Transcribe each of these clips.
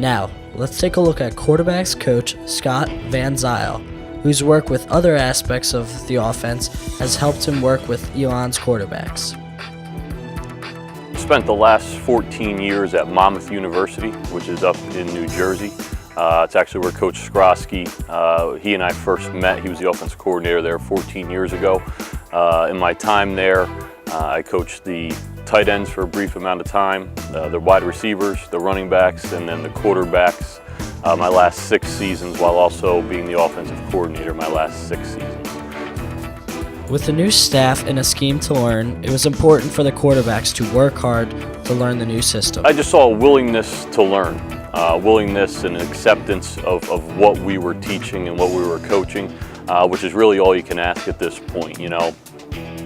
Now, let's take a look at quarterbacks coach Scott Van Zile, whose work with other aspects of the offense has helped him work with Elon's quarterbacks. Spent the last 14 years at Monmouth University, which is up in New Jersey. It's actually where Coach Skrosky, he and I first met. He was the offensive coordinator there 14 years ago. In my time there, I coached the tight ends for a brief amount of time, the wide receivers, the running backs, and then the quarterbacks my last 6 seasons, while also being the offensive coordinator my last 6 seasons. With a new staff and a scheme to learn, it was important for the quarterbacks to work hard to learn the new system. I just saw a willingness to learn, willingness and acceptance of what we were teaching and what we were coaching, which is really all you can ask at this point. You know,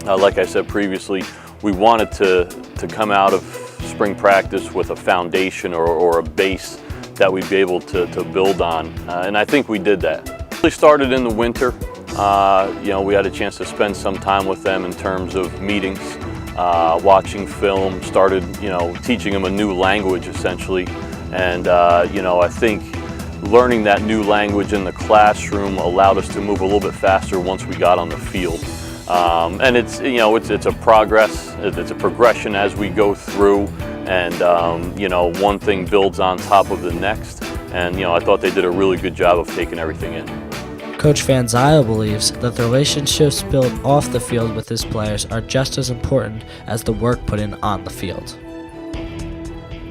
like I said previously, we wanted to come out of spring practice with a foundation or a base that we'd be able to build on, and I think we did that. We started in the winter. You know, we had a chance to spend some time with them in terms of meetings, watching film, started, you know, teaching them a new language essentially. And, you know, I think learning that new language in the classroom allowed us to move a little bit faster once we got on the field. And it's, you know, it's a progress, it's a progression as we go through, and, you know, one thing builds on top of the next. And, you know, I thought they did a really good job of taking everything in. Coach Van Zile believes that the relationships built off the field with his players are just as important as the work put in on the field.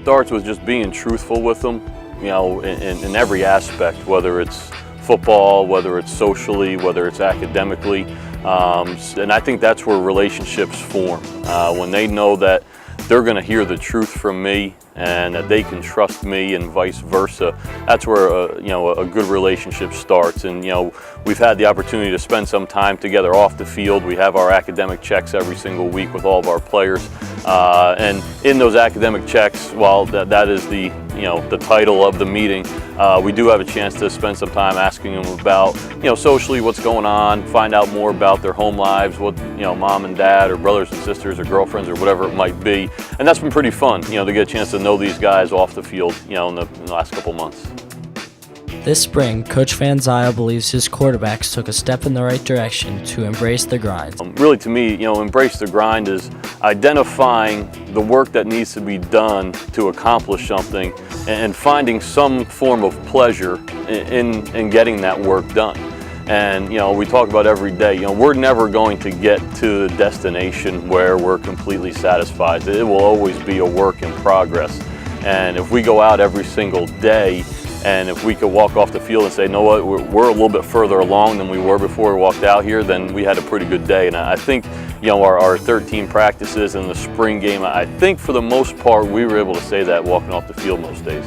Starts with just being truthful with them, you know, in every aspect, whether it's football, whether it's socially, whether it's academically. And I think that's where relationships form. When they know that they're going to hear the truth from me and that they can trust me and vice versa, that's where you know, a good relationship starts. And you know, we've had the opportunity to spend some time together off the field. We have our academic checks every single week with all of our players, and in those academic checks, while that is the, you know, the title of the meeting, we do have a chance to spend some time asking them about, you know, socially what's going on, find out more about their home lives, what, you know, mom and dad or brothers and sisters or girlfriends or whatever it might be. And that's been pretty fun, you know, to get a chance to know these guys off the field, you know, in the last couple months. This spring, Coach Van Zile believes his quarterbacks took a step in the right direction to embrace the grind. Really, to me, you know, embrace the grind is identifying the work that needs to be done to accomplish something and finding some form of pleasure in getting that work done. And, you know, we talk about every day, you know, we're never going to get to the destination where we're completely satisfied. It will always be a work in progress. And if we go out every single day, and if we could walk off the field and say, you know what, we're a little bit further along than we were before we walked out here, then we had a pretty good day. And I think, you know, our 13 practices and the spring game, I think for the most part, we were able to say that walking off the field most days.